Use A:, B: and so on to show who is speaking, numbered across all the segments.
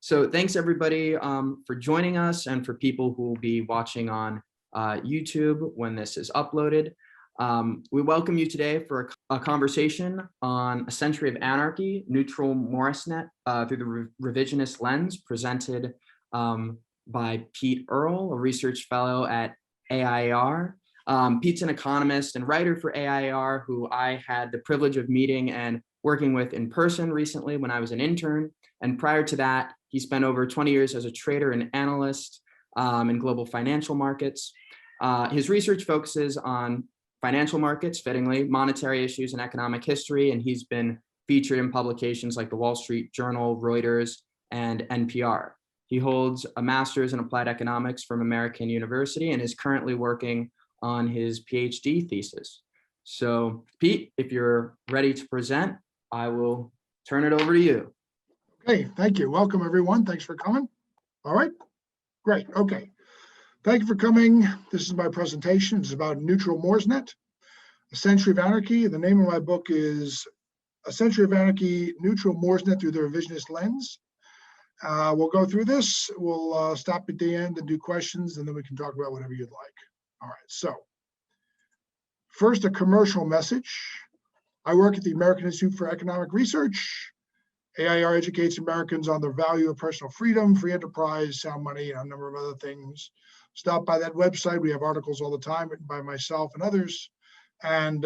A: So thanks everybody for joining us, and for people who will be watching on YouTube when this is uploaded. We welcome you today for a conversation on A Century of Anarchy, Neutral Moresnet through the Revisionist lens, presented by Pete Earle, a research fellow at AIER. Pete's an economist and writer for AIER, who I had the privilege of meeting and working with in person recently when I was an intern. And prior to that, he spent over 20 years as a trader and analyst in global financial markets. His research focuses on financial markets, fittingly, monetary issues, and economic history, and he's been featured in publications like the Wall Street Journal, Reuters, and NPR. He holds a master's in applied economics from American University and is currently working on his PhD thesis. So, Pete, if you're ready to present, I will turn it over to you.
B: Okay, thank you. Welcome, everyone. Thanks for coming. All right, great. Okay, thank you for coming. This is my presentation. It's about Neutral Moresnet, A Century of Anarchy. The name of my book is A Century of Anarchy, Neutral Moresnet through the Revisionist lens. We'll go through this. We'll stop at the end and do questions, and then we can talk about whatever you'd like. All right, so first, a commercial message. I work at the American Institute for Economic Research. AIER educates Americans on the value of personal freedom, free enterprise, sound money, and a number of other things. Stop by that website. We have articles all the time written by myself and others, and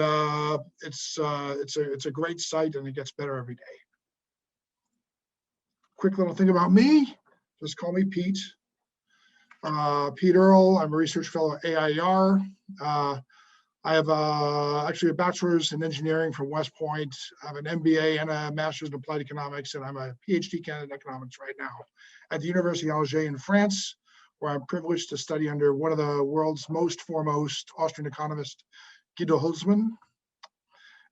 B: it's a great site, and it gets better every day. Quick little thing about me: just call me Pete. Pete Earle. I'm a research fellow at AIER. I have actually a bachelor's in engineering from West Point. I have an MBA and a master's in applied economics, and I'm a PhD candidate in economics right now at the University of Alger in France, where I'm privileged to study under one of the world's most foremost Austrian economists, Guido Hülsmann.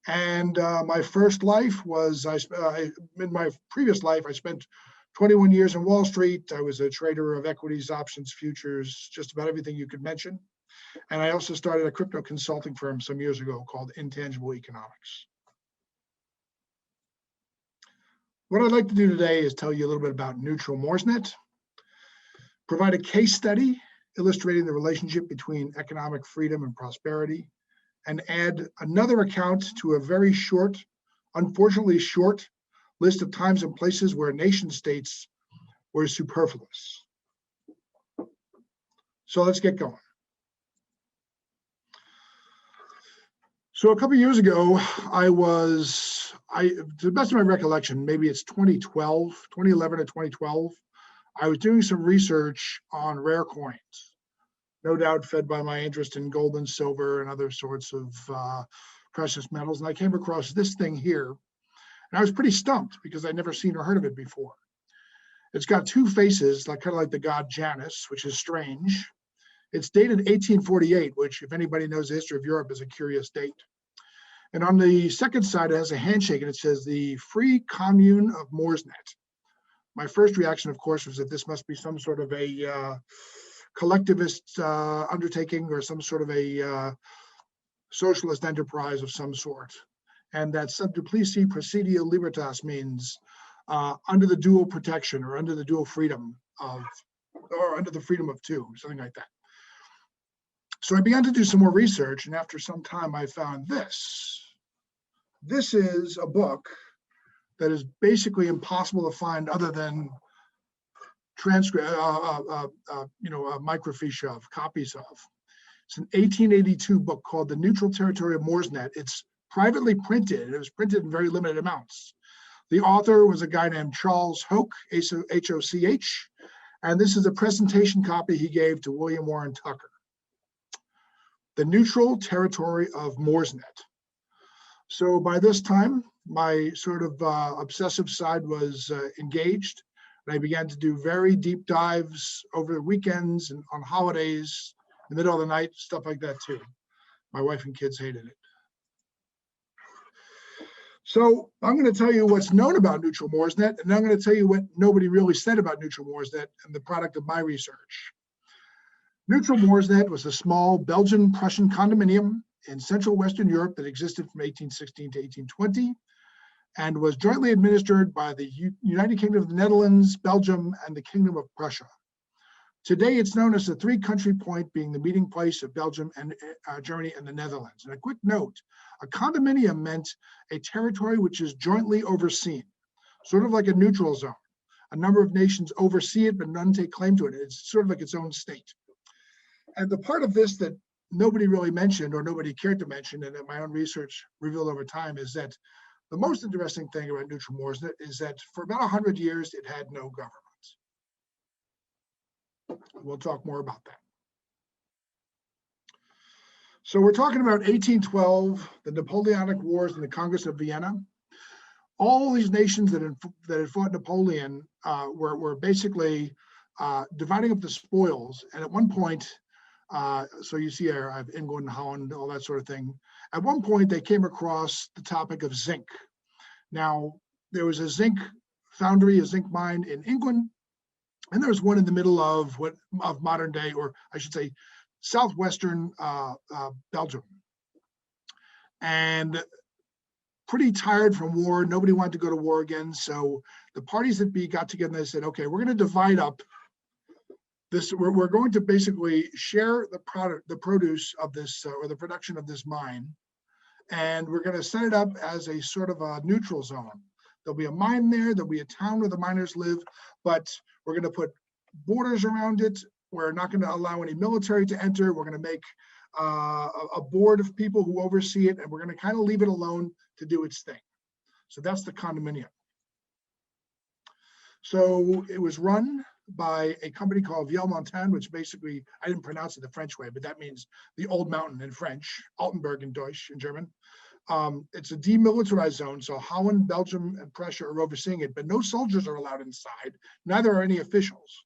B: And my first life was, in my previous life, I spent 21 years in Wall Street. I was a trader of equities, options, futures, just about everything you could mention. And I also started a crypto consulting firm some years ago called Intangible Economics. What I'd like to do today is tell you a little bit about Neutral Moresnet, provide a case study illustrating the relationship between economic freedom and prosperity, and add another account to a very short, unfortunately short, list of times and places where nation states were superfluous. So let's get going. So a couple of years ago, to the best of my recollection, maybe it's 2011 or 2012, I was doing some research on rare coins, no doubt fed by my interest in gold and silver and other sorts of precious metals. And I came across this thing here, and I was pretty stumped because I'd never seen or heard of it before. It's got two faces, kind of like the god Janus, which is strange. It's dated 1848, which, if anybody knows the history of Europe, is a curious date. And on the second side, it has a handshake, and it says, the Free Commune of Moresnet. My first reaction, of course, was that this must be some sort of a collectivist undertaking, or some sort of a socialist enterprise of some sort. And that sub duplici presidio libertas means under the dual protection, or under the dual freedom of, or under the freedom of two, something like that. So I began to do some more research, and after some time I found this. This is a book that is basically impossible to find other than microfiche of, copies of. It's an 1882 book called The Neutral Territory of Moresnet. It's privately printed. It was printed in very limited amounts. The author was a guy named Charles Hoch, H-O-C-H, and this is a presentation copy he gave to William Warren Tucker. The Neutral Territory of Moresnet. So by this time, my sort of obsessive side was engaged, and I began to do very deep dives over the weekends and on holidays, in the middle of the night, stuff like that too. My wife and kids hated it. So I'm going to tell you what's known about Neutral Moresnet, and I'm going to tell you what nobody really said about Neutral Moresnet and the product of my research. Neutral Moresnet was a small Belgian-Prussian condominium in Central Western Europe that existed from 1816 to 1820. and was jointly administered by the United Kingdom of the Netherlands, Belgium, and the Kingdom of Prussia. Today, it's known as the three-country point, being the meeting place of Belgium and Germany and the Netherlands. And a quick note, a condominium meant a territory which is jointly overseen, sort of like a neutral zone. A number of nations oversee it, but none take claim to it. It's sort of like its own state. And the part of this that nobody really mentioned, or nobody cared to mention, and that my own research revealed over time, is that the most interesting thing about Neutral Moresnet is that for about 100 years, it had no government. We'll talk more about that. So we're talking about 1812, the Napoleonic Wars and the Congress of Vienna. All these nations that had fought Napoleon were basically dividing up the spoils. And at one point, so you see here, I have England, Holland, all that sort of thing. At one point, they came across the topic of zinc. Now, there was a zinc foundry, a zinc mine in England, and there was one in the middle of modern day, or I should say, southwestern Belgium. And pretty tired from war, nobody wanted to go to war again. So the parties that got together and they said, okay, we're going to divide up this. We're going to basically share the produce of this, or the production of this mine. And we're going to set it up as a sort of a neutral zone. There'll be a mine there, there'll be a town where the miners live, but we're going to put borders around it. We're not going to allow any military to enter. We're going to make a board of people who oversee it, and we're going to kind of leave it alone to do its thing. So that's the condominium. So it was run by a company called Vielle-Montagne, which basically, I didn't pronounce it the French way, but that means the old mountain in French, Altenberg in Deutsch, in German. It's a demilitarized zone, so Holland, Belgium, and Prussia are overseeing it, but no soldiers are allowed inside, neither are any officials.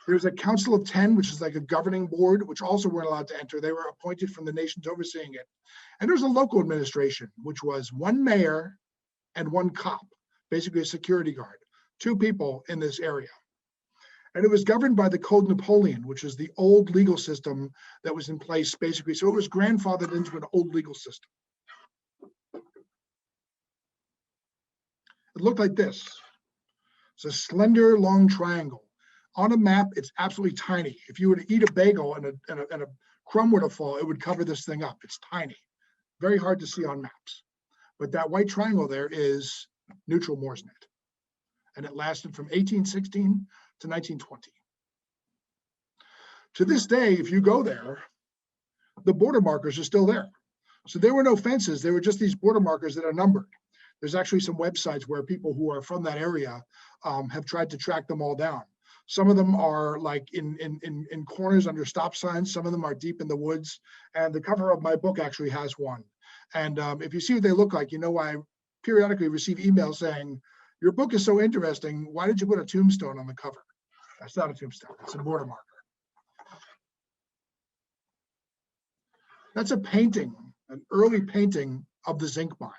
B: There's a Council of 10, which is like a governing board, which also weren't allowed to enter. They were appointed from the nations overseeing it. And there's a local administration, which was one mayor and one cop, basically a security guard, 2 people in this area. And it was governed by the Code Napoleon, which is the old legal system that was in place, basically. So it was grandfathered into an old legal system. It looked like this. It's a slender, long triangle. On a map, it's absolutely tiny. If you were to eat a bagel and a crumb were to fall, it would cover this thing up. It's tiny. Very hard to see on maps. But that white triangle there is Neutral Moresnet. And it lasted from 1816 to 1920. To this day, if you go there, the border markers are still there. So there were no fences. There were just these border markers that are numbered. There's actually some websites where people who are from that area have tried to track them all down. Some of them are like in corners under stop signs. Some of them are deep in the woods. And the cover of my book actually has one. And if you see what they look like, you know, I periodically receive emails saying, your book is so interesting. Why did you put a tombstone on the cover? That's not a tombstone. It's a border marker. That's a painting, an early painting of the zinc mine.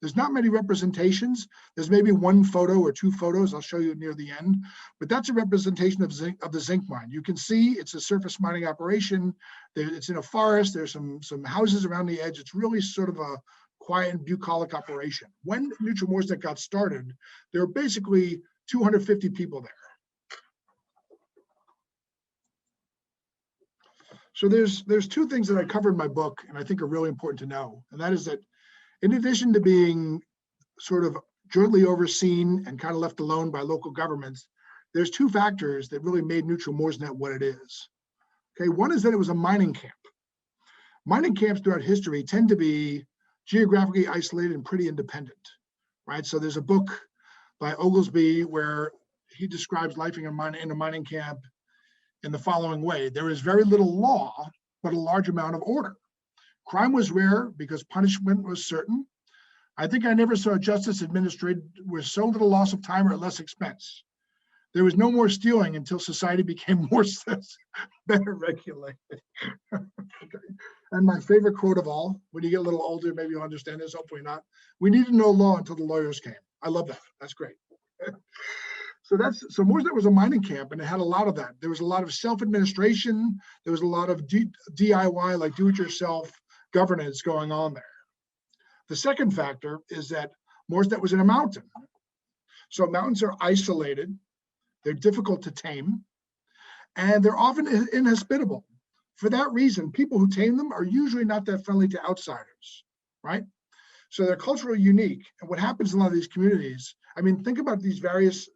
B: There's not many representations. There's maybe 1 photo or 2 photos. I'll show you near the end. But that's a representation of the zinc mine. You can see it's a surface mining operation. It's in a forest. There's some houses around the edge. It's really sort of a quiet and bucolic operation. When Neutral Moresnet got started, there were basically 250 people there. So there's 2 things that I cover in my book and I think are really important to know. And that is that in addition to being sort of jointly overseen and kind of left alone by local governments, there's 2 factors that really made Neutral Moresnet what it is. Okay, one is that it was a mining camp. Mining camps throughout history tend to be geographically isolated and pretty independent, right? So there's a book by Oglesby where he describes life in a mining camp in the following way. There is very little law, but a large amount of order. Crime was rare because punishment was certain. I think I never saw justice administered with so little loss of time or at less expense. There was no more stealing until society became more better regulated. Okay. And my favorite quote of all, when you get a little older, maybe you'll understand this, hopefully not. We needed no law until the lawyers came. I love that. That's great. So Moresnet was a mining camp, and it had a lot of that. There was a lot of self-administration. There was a lot of DIY, like do-it-yourself governance going on there. The second factor is that Moresnet was in a mountain. So mountains are isolated, they're difficult to tame, and they're often inhospitable. For that reason, people who tame them are usually not that friendly to outsiders, right? So they're culturally unique. And what happens in a lot of these communities, I mean, think about these various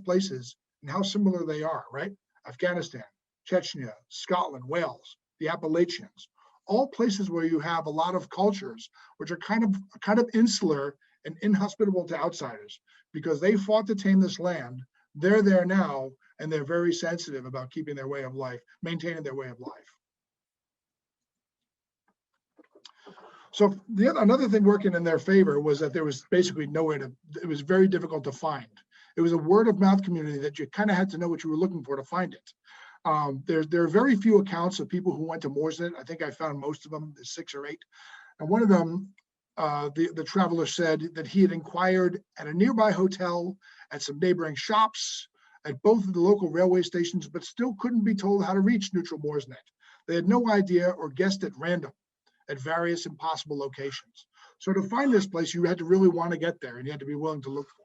B: places and how similar they are, right? Afghanistan, Chechnya, Scotland, Wales, the Appalachians, all places where you have a lot of cultures which are kind of insular and inhospitable to outsiders because they fought to tame this land. They're there now, and they're very sensitive about keeping their way of life, maintaining their way of life. So another thing working in their favor was that there was basically nowhere to, it was very difficult to find. It was a word of mouth community that you kind of had to know what you were looking for to find it. There are very few accounts of people who went to Moresnet. I think I found most of them, there's 6 or 8. And one of them, the traveler said that he had inquired at a nearby hotel, at some neighboring shops, at both of the local railway stations, but still couldn't be told how to reach Neutral Moresnet. They had no idea or guessed at random at various impossible locations. So to find this place, you had to really want to get there and you had to be willing to look for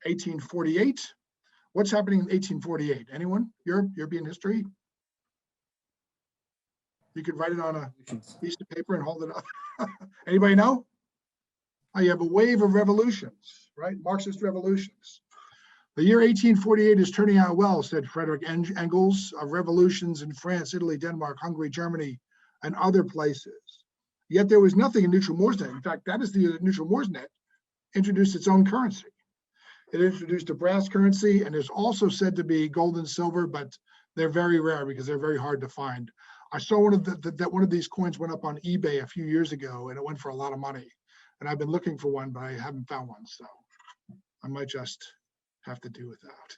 B: it. 1848. What's happening in 1848? Anyone? European history? You could write it on a piece of paper and hold it up. Anybody know? Oh, you have a wave of revolutions, right? Marxist revolutions. The year 1848 is turning out well, said Frederick Engels, of revolutions in France, Italy, Denmark, Hungary, Germany, and other places. Yet there was nothing in Neutral Moresnet. In fact, that is the year that Neutral Moresnet introduced its own currency. It introduced a brass currency, and there's also said to be gold and silver, but they're very rare because they're very hard to find. I saw one of these coins went up on eBay a few years ago, and it went for a lot of money. And I've been looking for one, but I haven't found one, so I might just have to do without.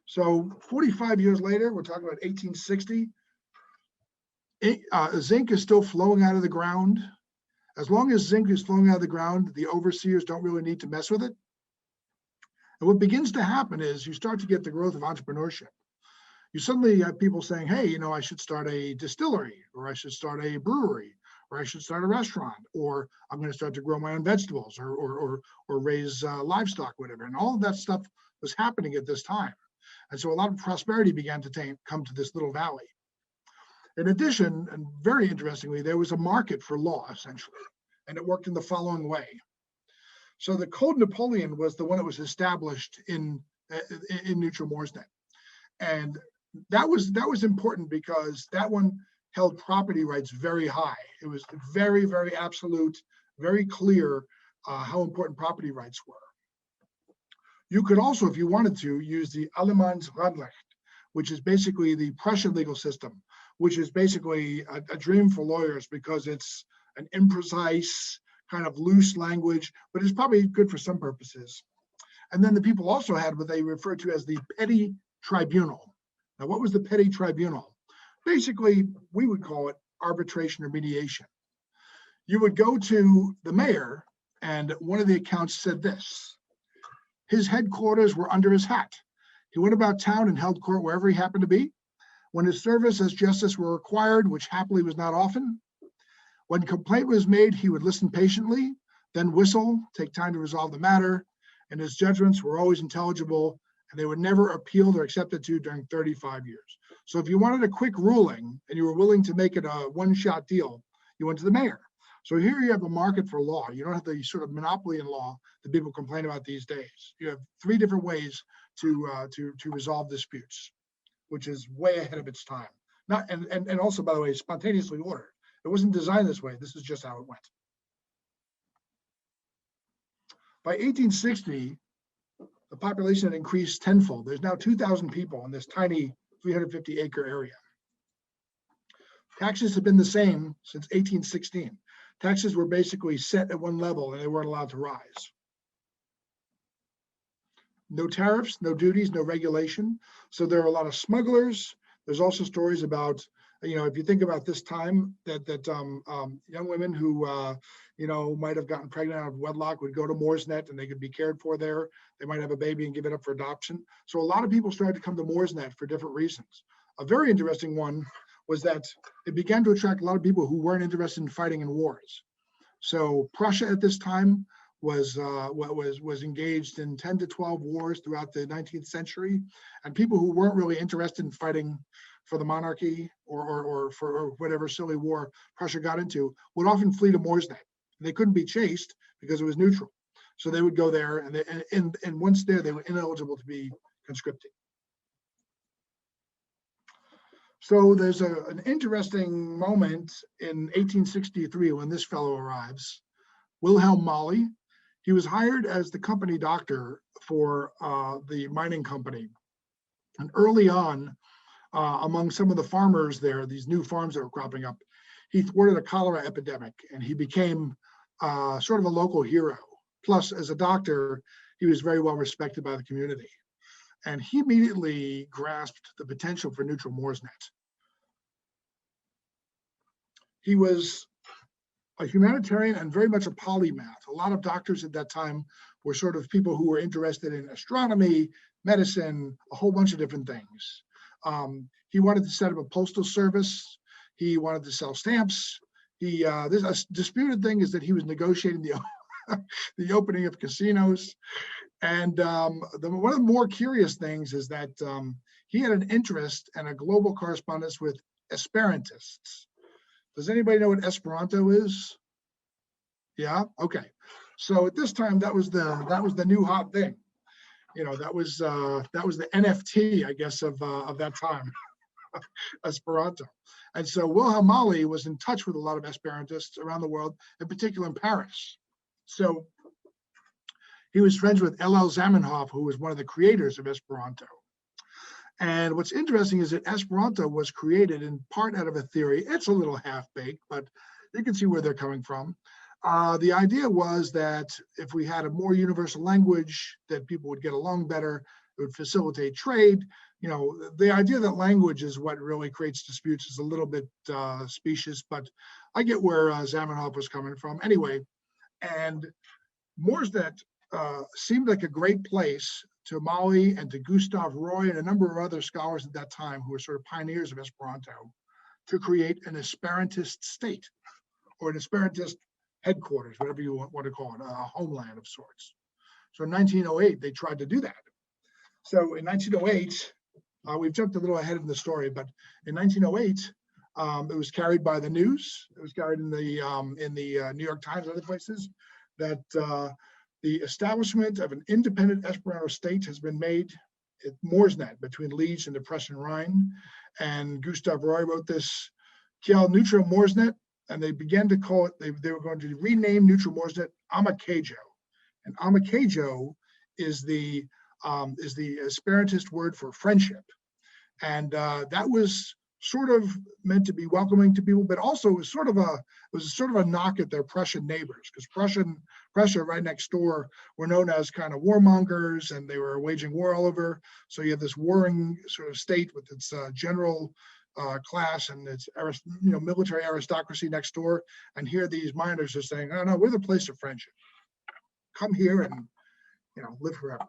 B: So 45 years later, we're talking about 1860. Zinc is still flowing out of the ground. As long as zinc is flowing out of the ground, the overseers don't really need to mess with it. And what begins to happen is you start to get the growth of entrepreneurship. You suddenly have people saying, hey, you know, I should start a distillery, or I should start a brewery, or I should start a restaurant, or I'm going to start to grow my own vegetables or raise livestock, whatever. And all of that stuff was happening at this time. And so a lot of prosperity began to come to this little valley. In addition, and very interestingly, there was a market for law, essentially, and it worked in the following way. So the Code Napoleon was the one that was established in Neutral Moresnet. And that was important because that one held property rights very high. It was very, very absolute, very clear how important property rights were. You could also, if you wanted to, use the Allemands Radrecht, which is basically the Prussian legal system, which is basically a dream for lawyers because it's an imprecise, kind of loose language, but it's probably good for some purposes. And then the people also had what they referred to as the petty tribunal. Now, what was the petty tribunal? Basically, we would call it arbitration or mediation. You would go to the mayor, and one of the accounts said this: his headquarters were under his hat. He went about town and held court wherever he happened to be. When his service as justice were required, which happily was not often, when complaint was made, he would listen patiently, then whistle, take time to resolve the matter, and his judgments were always intelligible, and they were never appealed or accepted to during 35 years. So if you wanted a quick ruling and you were willing to make it a one-shot deal, you went to the mayor. So here you have a market for law. You don't have the sort of monopoly in law that people complain about these days. You have 3 different ways to resolve disputes, which is way ahead of its time. And also, by the way, spontaneously ordered. It wasn't designed this way. This is just how it went. By 1860, the population had increased tenfold. There's now 2,000 people in this tiny 350-acre area. Taxes have been the same since 1816. Taxes were basically set at one level and they weren't allowed to rise. No tariffs, no duties, no regulation. So there are a lot of smugglers. There's also stories about, if you think about this time, that young women who, might have gotten pregnant out of wedlock would go to Moresnet and they could be cared for there. They might have a baby and give it up for adoption. So a lot of people started to come to Moresnet for different reasons. A very interesting one was that it began to attract a lot of people who weren't interested in fighting in wars. So Prussia at this time was engaged in 10 to 12 wars throughout the 19th century, and people who weren't really interested in fighting for the monarchy or for whatever silly war Prussia got into would often flee to Moresnet. They couldn't be chased because it was neutral, so they would go there, and once there, they were ineligible to be conscripted. So there's an interesting moment in 1863 when this fellow arrives, Wilhelm Molly. He was hired as the company doctor for the mining company. And early on, among some of the farmers there, these new farms that were cropping up, he thwarted a cholera epidemic, and he became sort of a local hero. Plus, as a doctor, he was very well respected by the community. And he immediately grasped the potential for Neutral Moresnet. He was a humanitarian and very much a polymath. A lot of doctors at that time were sort of people who were interested in astronomy, medicine, a whole bunch of different things. He wanted to set up a postal service. He wanted to sell stamps. There's a disputed thing is that he was negotiating the opening of casinos. And one of the more curious things is that he had an interest and a global correspondence with Esperantists. Does anybody know what Esperanto is? Yeah, okay. So at this time, that was the new hot thing. You know, that was the NFT, I guess, of that time, Esperanto. And so Wilhelm Molly was in touch with a lot of Esperantists around the world, in particular in Paris. So he was friends with Earle Zamenhof, who was one of the creators of Esperanto. And what's interesting is that Esperanto was created in part out of a theory. It's a little half-baked, but you can see where they're coming from. The idea was that if we had a more universal language, that people would get along better, it would facilitate trade. You know, the idea that language is what really creates disputes is a little bit specious, but I get where Zamenhof was coming from. Anyway, and Moresnet seemed like a great place to Molly and to Gustav Roy and a number of other scholars at that time who were sort of pioneers of Esperanto to create an Esperantist state or an Esperantist headquarters, whatever you want to call it, a homeland of sorts. So in 1908, they tried to do that. So in 1908, we've jumped a little ahead in the story, but in 1908, it was carried by the news. It was carried in the New York Times and other places that the establishment of an independent Esperanto state has been made at Moresnet between Liege and the Prussian Rhine. And Gustav Roy wrote this, Kiel Neutral Moresnet, and they began to call it, they were going to rename Neutral Moresnet Amikejo. And Amikejo is the Esperantist word for friendship. And that was sort of meant to be welcoming to people, but also it was sort of a knock at their Prussian neighbors, because Prussia right next door were known as kind of warmongers, and they were waging war all over. So you have this warring sort of state with its general class and its military aristocracy next door, and here these miners are saying, "Oh no, we're the place of friendship. Come here and live forever."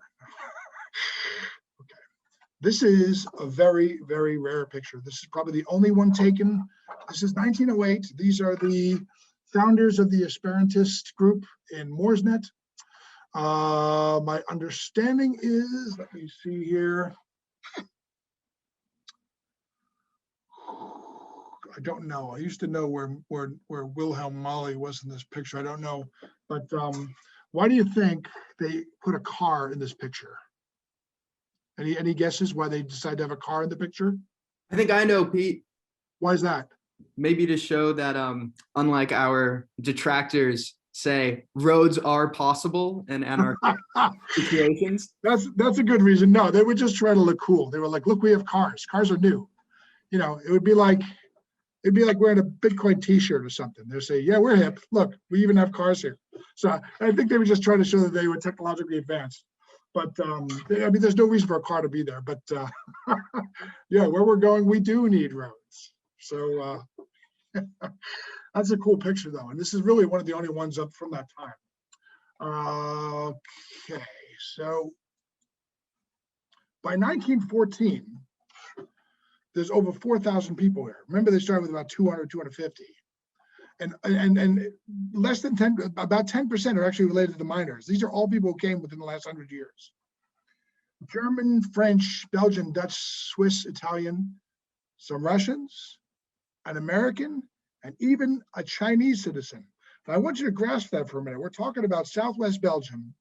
B: This is a very, very rare picture. This is probably the only one taken. This is 1908. These are the founders of the Esperantist group in Moresnet. My understanding is, let me see here. I don't know. I used to know where Wilhelm Molly was in this picture. I don't know. But why do you think they put a car in this picture? Any guesses why they decided to have a car in the picture?
A: I think I know, Pete.
B: Why is that?
A: Maybe to show that unlike our detractors say, roads are possible in anarchic situations.
B: That's a good reason. No, they were just trying to look cool. They were like, look, we have cars. Cars are new. It would be like wearing a Bitcoin t-shirt or something. They'll say, yeah, we're hip. Look, we even have cars here. So I think they were just trying to show that they were technologically advanced. But there's no reason for a car to be there. But yeah, where we're going, we do need roads. So that's a cool picture, though. And this is really one of the only ones up from that time. Okay, so by 1914, there's over 4,000 people here. Remember, they started with about 200, 250. And less than 10, about 10% are actually related to the miners. These are all people who came within the last 100 years. German, French, Belgian, Dutch, Swiss, Italian, some Russians, an American, and even a Chinese citizen. Now, I want you to grasp that for a minute. We're talking about Southwest Belgium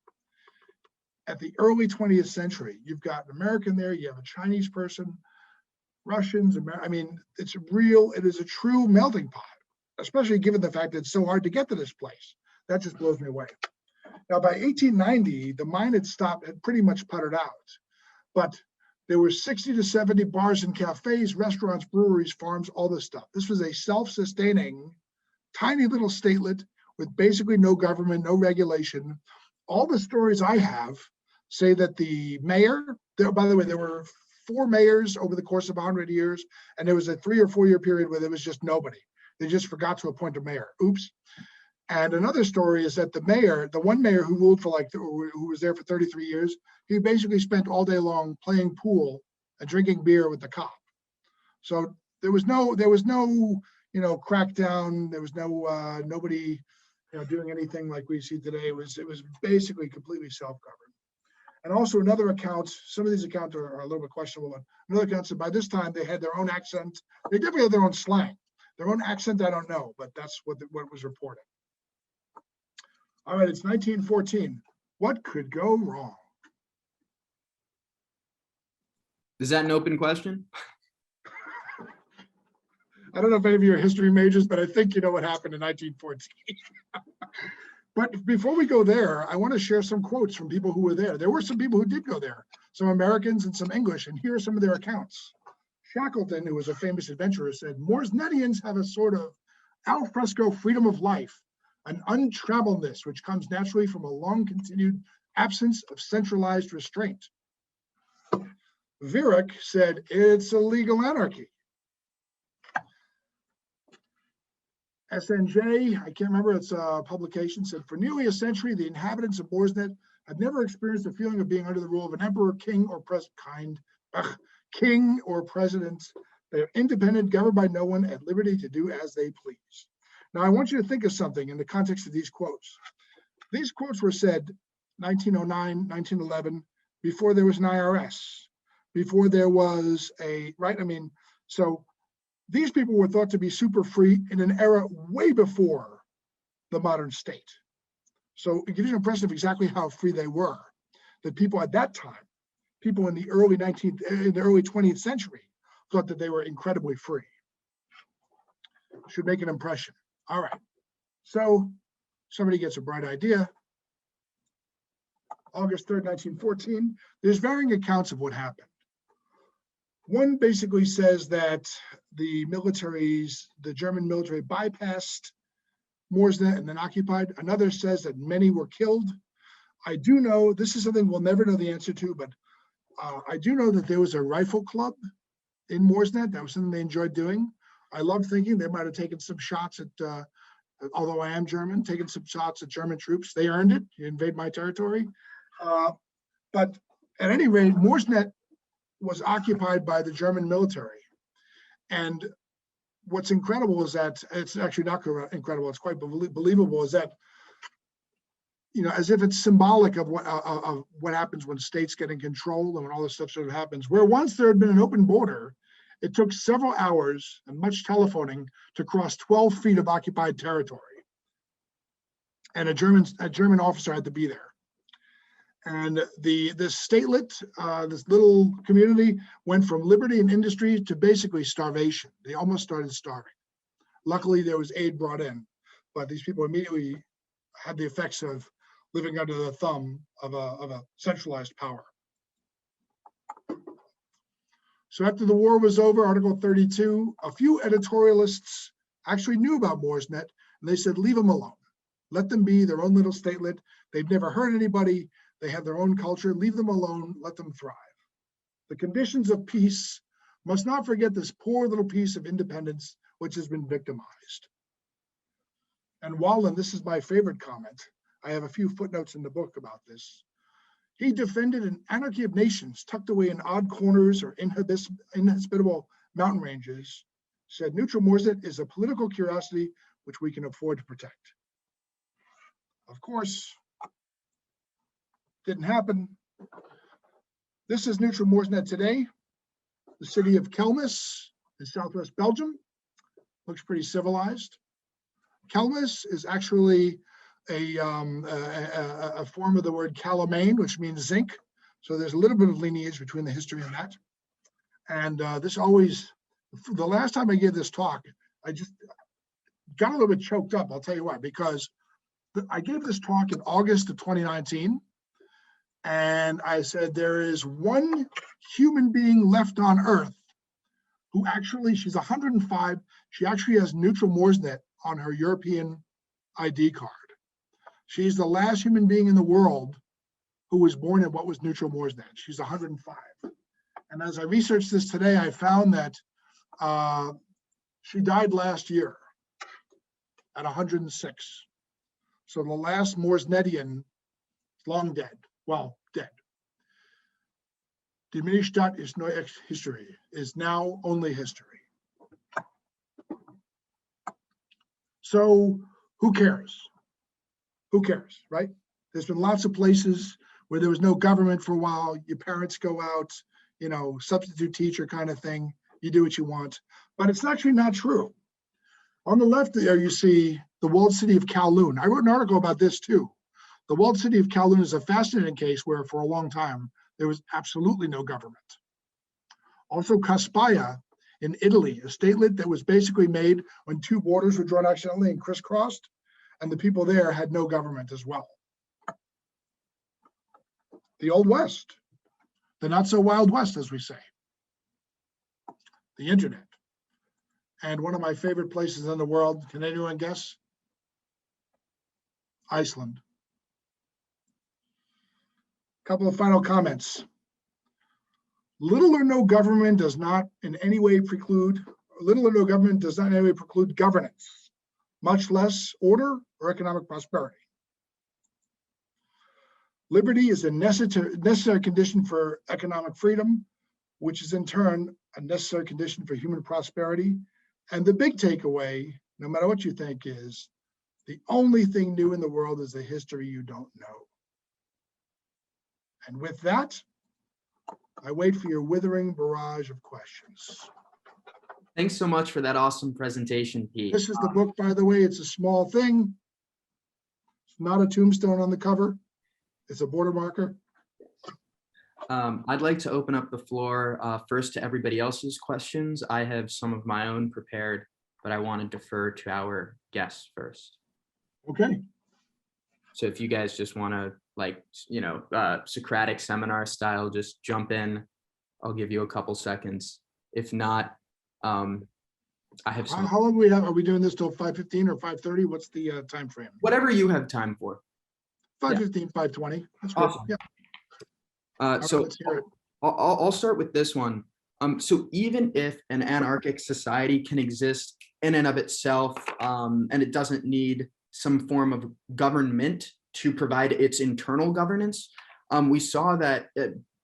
B: at the early 20th century. You've got an American there, you have a Chinese person, Russians, I mean, it is a true melting pot, especially given the fact that it's so hard to get to this place. That just blows me away. Now, by 1890, the mine had pretty much puttered out, but there were 60 to 70 bars and cafes, restaurants, breweries, farms, all this stuff. This was a self-sustaining, tiny little statelet with basically no government, no regulation. All the stories I have say that the mayor, by the way, there were 4 mayors over the course of 100 years, and there was a 3 or 4 year period where there was just nobody. They just forgot to appoint a mayor. Oops. And another story is that the mayor, the one mayor who ruled for who was there for 33 years, he basically spent all day long playing pool and drinking beer with the cop. So there was no, crackdown. There was no nobody, doing anything like we see today. It was basically completely self-governed. And also another account, some of these accounts are a little bit questionable, but another account said by this time they had their own accent. They definitely had their own slang. Their own accent, I don't know, but that's what was reported. All right, it's 1914. What could go wrong?
A: Is that an open question?
B: I don't know if any of you are history majors, but I think you know what happened in 1914. But before we go there, I want to share some quotes from people who were there. There were some people who did go there, some Americans and some English, and here are some of their accounts. Shackleton, who was a famous adventurer, said, Moresnetians have a sort of al fresco freedom of life, an untraveledness which comes naturally from a long-continued absence of centralized restraint. Viereck said, it's a legal anarchy. SNJ, I can't remember its publication, said, for nearly a century, the inhabitants of Moresnet had never experienced the feeling of being under the rule of an emperor, king, or president. They are independent, governed by no one, at liberty to do as they please. Now, I want you to think of something in the context of these quotes. These quotes were said 1909, 1911, before there was an IRS, before there was so these people were thought to be super free in an era way before the modern state. So it gives you an impression of exactly how free they were. That people at that time, people in the early 20th century, thought that they were incredibly free. Should make an impression. All right. So somebody gets a bright idea. August 3rd, 1914. There's varying accounts of what happened. One basically says that the German military bypassed Moresnet and then occupied. Another says that many were killed. I do know, this is something we'll never know the answer to, but I do know that there was a rifle club in Moresnet. That was something they enjoyed doing. I love thinking they might have taken some shots at, although I am German, taken some shots at German troops. They earned it. You invade my territory. But at any rate, Moresnet was occupied by the German military. And what's incredible is that, it's actually not incredible, it's quite believable, is that, as if it's symbolic of what happens when states get in control and when all this stuff sort of happens, where once there had been an open border, it took several hours and much telephoning to cross 12 feet of occupied territory. And a German officer had to be there. And this statelet, this little community, went from liberty and industry to basically starvation. They almost started starving. Luckily, there was aid brought in, but these people immediately had the effects of living under the thumb of a centralized power. So after the war was over, Article 32, a few editorialists actually knew about Moresnet, and they said, leave them alone. Let them be their own little statelet. They've never hurt anybody. They have their own culture. Leave them alone. Let them thrive. The conditions of peace must not forget this poor little piece of independence which has been victimized. And Wallen, this is my favorite comment. I have a few footnotes in the book about this. He defended an anarchy of nations tucked away in odd corners or inhospitable mountain ranges, said Neutral Moresnet is a political curiosity which we can afford to protect. Of course, didn't happen. This is Neutral Moresnet today. The city of Kelmis in southwest Belgium. Looks pretty civilized. Kelmis is actually a form of the word calamane, which means zinc. So there's a little bit of lineage between the history and that. And this always, the last time I gave this talk, I just got a little bit choked up. I'll tell you why, because I gave this talk in August of 2019. And I said, there is one human being left on Earth who actually, she's 105. She actually has Neutral Moresnet on her European ID card. She's the last human being in the world who was born in what was Neutral Moresnet. She's 105. And as I researched this today, I found that she died last year at 106. So the last Moresnetian is long dead. Well, dead. Diminished dat is no history, is now only history. So who cares? Who cares, right? There's been lots of places where there was no government for a while. Your parents go out, you know, substitute teacher kind of thing. You do what you want, but it's actually not true. On the left there, you see the walled city of Kowloon. I wrote an article about this too. The walled city of Kowloon is a fascinating case where for a long time, there was absolutely no government. Also Caspia in Italy, a statelet that was basically made when two borders were drawn accidentally and crisscrossed, and the people there had no government as well. The Old West, the not so wild West, as we say. The internet. And one of my favorite places in the world, can anyone guess? Iceland. Couple of final comments. Little or no government does not in any way preclude, governance, much less order or economic prosperity. Liberty is a necessary condition for economic freedom, which is in turn a necessary condition for human prosperity. And the big takeaway, no matter what you think, is the only thing new in the world is the history you don't know. And with that, I wait for your withering barrage of questions.
A: Thanks so much for that awesome presentation, Pete.
B: This is the book, by the way. It's a small thing. It's not a tombstone on the cover. It's a border marker.
A: I'd like to open up the floor first to everybody else's questions. I have some of my own prepared, but I want to defer to our guests first.
B: Okay.
A: So if you guys just want to, like, you know, Socratic seminar style, just jump in. I'll give you a couple seconds. If not, I have some.
B: How long do we have? Are we doing this till 5:15 or 5:30? What's the time frame?
A: Whatever you have time for.
B: 5:15, 5:20. That's good.
A: Awesome.
B: Yeah.
A: So
B: let's hear it.
A: I'll start with this one. So even if an anarchic society can exist in and of itself, and it doesn't need some form of government to provide its internal governance, we saw that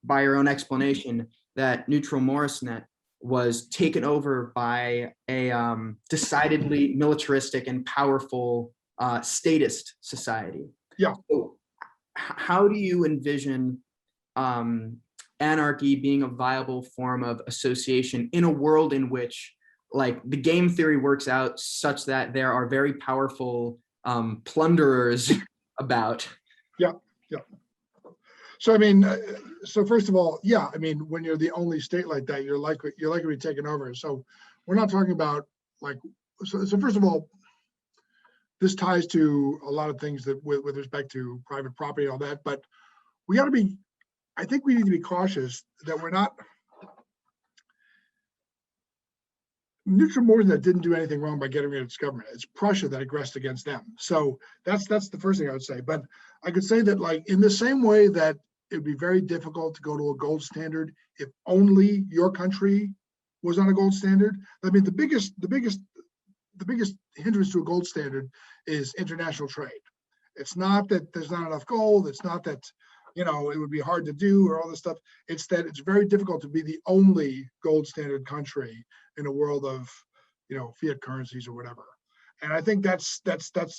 A: by your own explanation that Neutral Moresnet was taken over by a decidedly militaristic and powerful statist society.
B: Yeah.
A: So how do you envision anarchy being a viable form of association in a world in which, like, the game theory works out such that there are very powerful plunderers about?
B: Yeah. So I mean, so first of all, yeah, I mean, when you're the only state like that, you're likely to be taken over. So we're not talking about like, so first of all, this ties to a lot of things that with respect to private property and all that, but we got to be, I think we need to be cautious that we're not, Neutral Moresnet didn't do anything wrong by getting rid of its government. It's Prussia that aggressed against them. So that's the first thing I would say. But I could say that, like, in the same way that it would be very difficult to go to a gold standard if only your country was on a gold standard. I mean, the biggest hindrance to a gold standard is international trade. It's not that there's not enough gold. It's not that it would be hard to do or all this stuff. It's that it's very difficult to be the only gold standard country in a world of, fiat currencies or whatever. And I think that's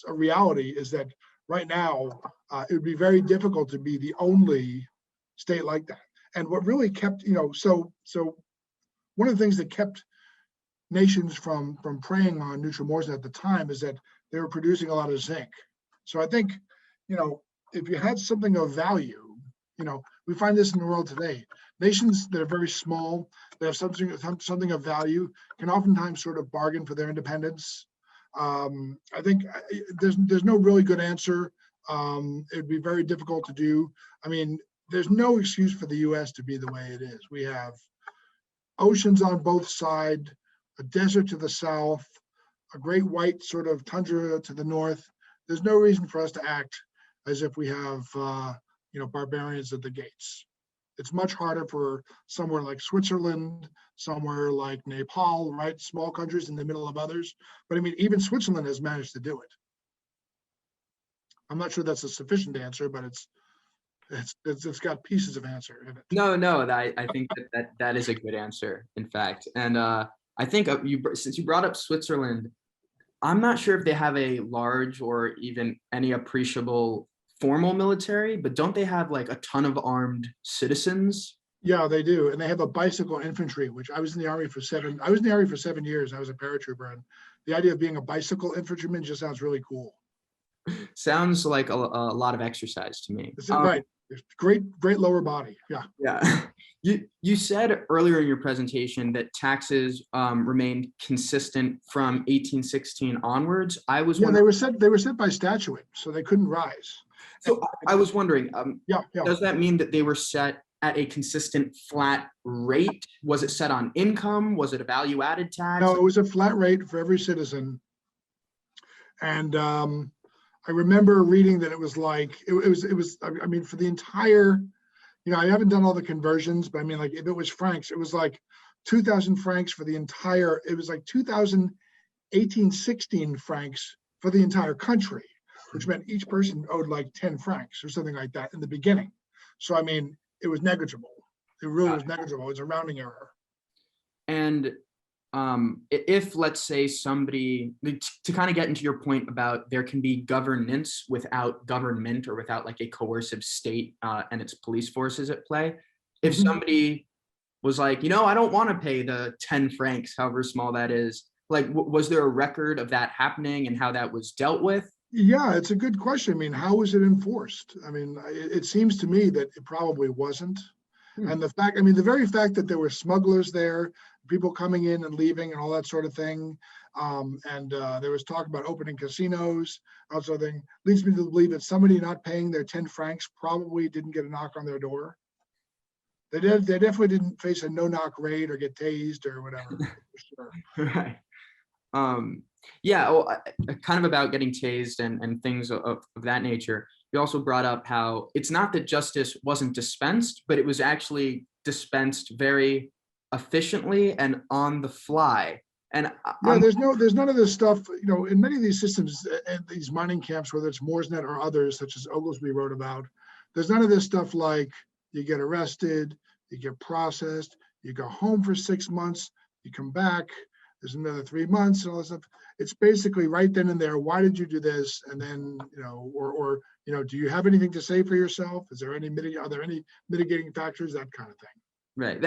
B: a reality, is that right now, it would be very difficult to be the only state like that. And what really kept, so one of the things that kept nations from preying on Neutral Moresnet at the time is that they were producing a lot of zinc. So I think, if you had something of value, we find this in the world today. Nations that are very small, that have something of value, can oftentimes sort of bargain for their independence. I think there's no really good answer. It'd be very difficult to do. I mean, there's no excuse for the US to be the way it is. We have oceans on both sides, a desert to the south, a great white sort of tundra to the north. There's no reason for us to act as if we have, barbarians at the gates. It's much harder for somewhere like Switzerland, somewhere like Nepal, right? Small countries in the middle of others. But I mean, even Switzerland has managed to do it. I'm not sure that's a sufficient answer, but it's got pieces of answer in it.
A: No, I think that is a good answer, in fact. And I think since you brought up Switzerland, I'm not sure if they have a large or even any appreciable formal military, but don't they have like a ton of armed citizens?
B: Yeah, they do. And they have a bicycle infantry, which I was in the Army for 7 years. I was a paratrooper. And the idea of being a bicycle infantryman just sounds really cool.
A: Sounds like a lot of exercise to me.
B: Right. Great lower body. Yeah.
A: Yeah. You said earlier in your presentation that taxes remained consistent from 1816 onwards.
B: They were set by statute, so they couldn't rise.
A: So I was wondering,
B: yeah.
A: Does that mean that they were set at a consistent flat rate? Was it set on income? Was it a value-added tax?
B: No, it was a flat rate for every citizen. And I remember reading that it was like, it was, I mean, for the entire, I haven't done all the conversions, but I mean, like, if it was francs, it was like 2,000 francs for the entire, it was like 2,1816 francs for the entire country, which meant each person owed like 10 francs or something like that in the beginning. So, I mean, it was negligible. It really was negligible. It's a rounding error.
A: And if, let's say, somebody, to kind of get into your point about there can be governance without government or without like a coercive state and its police forces at play. If somebody was like, I don't want to pay the 10 francs, however small that is, like, was there a record of that happening and how that was dealt with?
B: Yeah, it's a good question. I mean, how was it enforced? I mean, it seems to me that it probably wasn't. And the very fact that there were smugglers there, people coming in and leaving and all that sort of thing, and there was talk about opening casinos, that sort of thing, leads me to believe that somebody not paying their 10 francs probably didn't get a knock on their door. They definitely didn't face a no-knock raid or get tased or whatever. For sure.
A: Right. Yeah, well, kind of about getting tased and things of that nature. You also brought up how it's not that justice wasn't dispensed, but it was actually dispensed very efficiently and on the fly. And
B: yeah, there's none of this stuff, in many of these systems and these mining camps, whether it's Moresnet or others, such as Oglesby wrote about, there's none of this stuff like you get arrested, you get processed, you go home for 6 months, you come back, there's another 3 months and all this stuff. It's basically right then and there. Why did you do this? And then, do you have anything to say for yourself? Are there any mitigating factors? That kind of thing.
A: Right.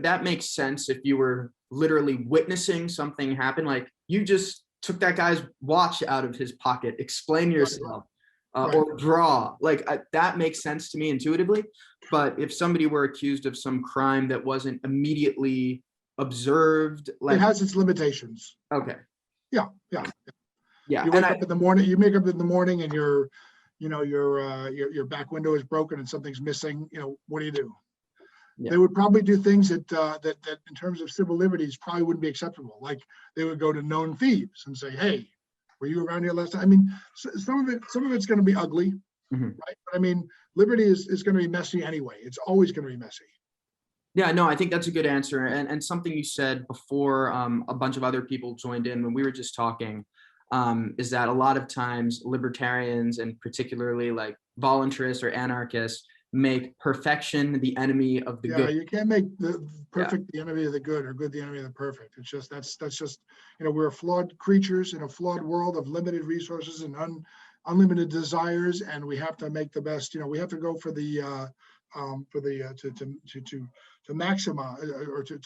A: That makes sense if you were literally witnessing something happen. Like, you just took that guy's watch out of his pocket. Explain yourself. Right. Or draw. Like, that makes sense to me intuitively. But if somebody were accused of some crime that wasn't immediately observed, like,
B: it has its limitations.
A: Okay.
B: Yeah.
A: Yeah.
B: You wake up in the morning. You make up in the morning, and your back window is broken and something's missing. What do you do? Yeah. They would probably do things that in terms of civil liberties probably wouldn't be acceptable. Like, they would go to known thieves and say, "Hey, were you around here last time?" I mean, some of it's going to be ugly, right? But I mean, liberty is going to be messy anyway. It's always going to be messy.
A: Yeah, no, I think that's a good answer. And something you said before a bunch of other people joined in when we were just talking, is that a lot of times libertarians, and particularly like voluntarists or anarchists, make perfection the enemy of the
B: Yeah,
A: good.
B: you can't make the perfect the enemy of the good, or good the enemy of the perfect. It's just that's just, you know, we're flawed creatures in a flawed world of limited resources and unlimited desires, and we have to make the best. You know, we have to go for the to maximize, or to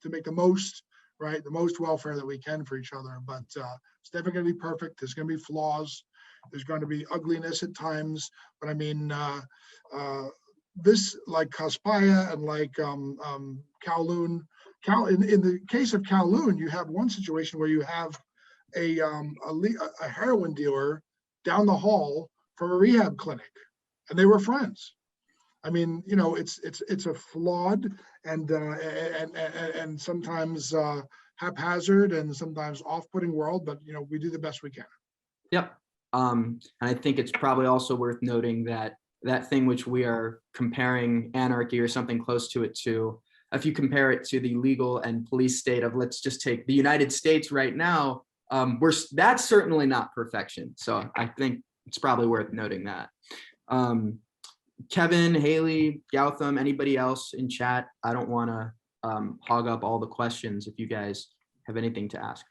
B: make the most, right, the most welfare that we can for each other. But it's never going to be perfect. There's going to be flaws. There's going to be ugliness at times. But I mean, this, like Kaspaya and like Kowloon. In the case of Kowloon, you have one situation where you have a heroin dealer down the hall from a rehab clinic, and they were friends. I mean, you know, it's a flawed and sometimes haphazard and sometimes off-putting world, but you know, we do the best we can.
A: Yep. And I think it's probably also worth noting that that thing which we are comparing anarchy or something close to it to, if you compare it to the legal and police state of, let's just take the United States right now, that's certainly not perfection. So I think it's probably worth noting that. Kevin, Haley, Gautam, anybody else in chat? I don't want to hog up all the questions if you guys have anything to ask.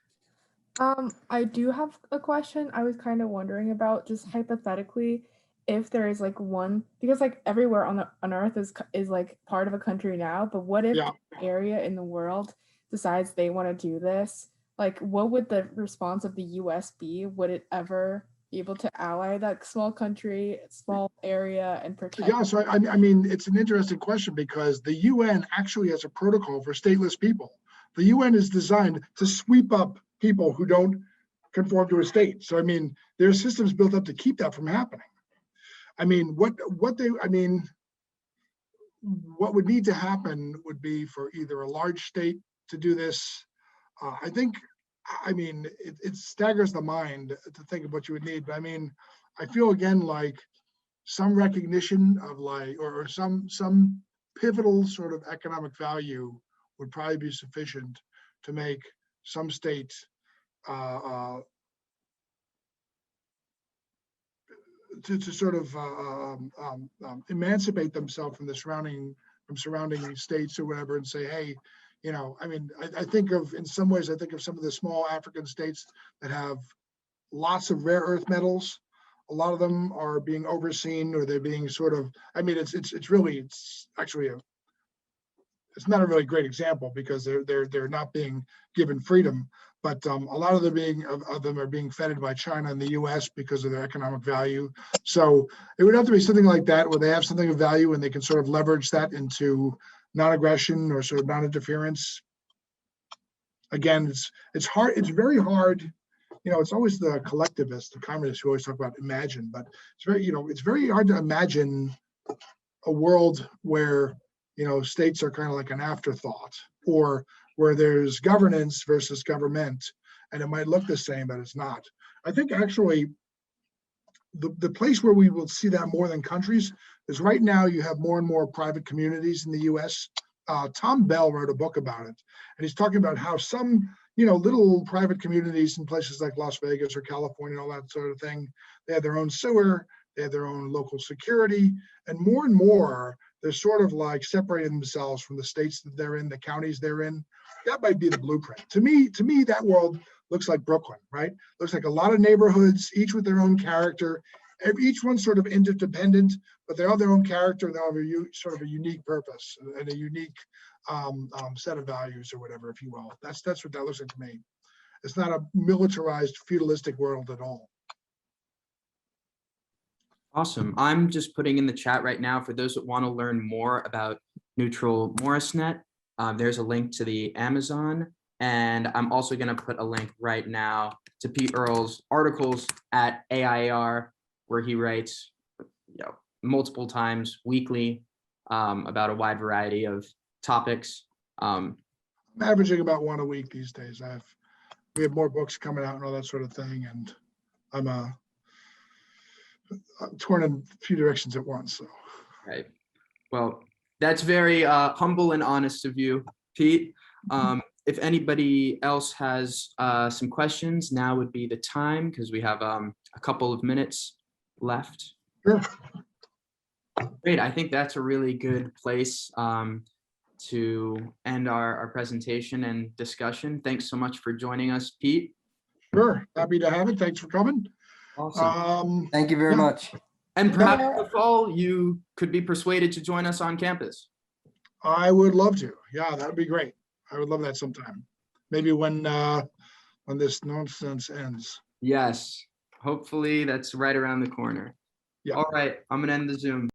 C: I do have a question. I was kind of wondering about, just hypothetically, if there is like one, because like everywhere on Earth is like part of a country now, but what if
B: Yeah.
C: an area in the world decides they want to do this? Like, what would the response of the US be? Would it ever be able to ally that small country, small area, and protect?
B: Yeah, so I mean, it's an interesting question because the UN actually has a protocol for stateless people. The UN is designed to sweep up people who don't conform to a state. So I mean, there's systems built up to keep that from happening. I mean, what would need to happen would be for either a large state to do this. I mean, it staggers the mind to think of what you would need. But I mean, I feel again like some recognition of like, or some pivotal sort of economic value would probably be sufficient to make some states to sort of emancipate themselves from the surrounding states or whatever, and say, hey, you know, I mean, I think of, in some ways, I think of some of the small African states that have lots of rare earth metals. A lot of them are being overseen, or they're being sort of, I mean, it's actually it's not a really great example because they're not being given freedom, but a lot of them are being fed by China and the US because of their economic value. So it would have to be something like that, where they have something of value and they can sort of leverage that into non-aggression or sort of non-interference. Again, it's hard, it's very hard. You know, it's always the collectivists, the communists who always talk about imagine, but it's very, you know, it's very hard to imagine a world where, you know, states are kind of like an afterthought, or where there's governance versus government, and it might look the same, but it's not. I think actually the place where we will see that more than countries is right now you have more and more private communities in the US. Tom Bell wrote a book about it, and he's talking about how some, you know, little private communities in places like Las Vegas or California, all that sort of thing, they have their own sewer, they have their own local security, and more they're sort of like separating themselves from the states that they're in, the counties they're in. That might be the blueprint. To me, that world looks like Brooklyn, right? Looks like a lot of neighborhoods, each with their own character, each one sort of interdependent, but they all have their own character, and they all have sort of a unique purpose and a unique set of values, or whatever, if you will. That's what that looks like to me. It's not a militarized, feudalistic world at all.
A: Awesome. I'm just putting in the chat right now for those that want to learn more about Neutral Moresnet. There's a link to the Amazon, and I'm also going to put a link right now to Pete Earle's articles at AIER, where he writes, you know, multiple times weekly about a wide variety of topics.
B: I'm averaging about one a week these days. We have more books coming out and all that sort of thing, and I'm torn in a few directions at once. So.
A: Right. Well, that's very humble and honest of you, Pete. If anybody else has some questions, now would be the time, because we have a couple of minutes left.
B: Sure.
A: Great. I think that's a really good place to end our presentation and discussion. Thanks so much for joining us, Pete.
B: Sure, happy to have it. Thanks for coming.
A: Awesome.
D: Thank you very
B: Yeah.
D: much.
A: And perhaps in the fall, you could be persuaded to join us on campus.
B: I would love to. Yeah, that'd be great. I would love that sometime. Maybe when this nonsense ends.
A: Yes. Hopefully that's right around the corner.
B: Yeah.
A: All right. I'm going to end the Zoom.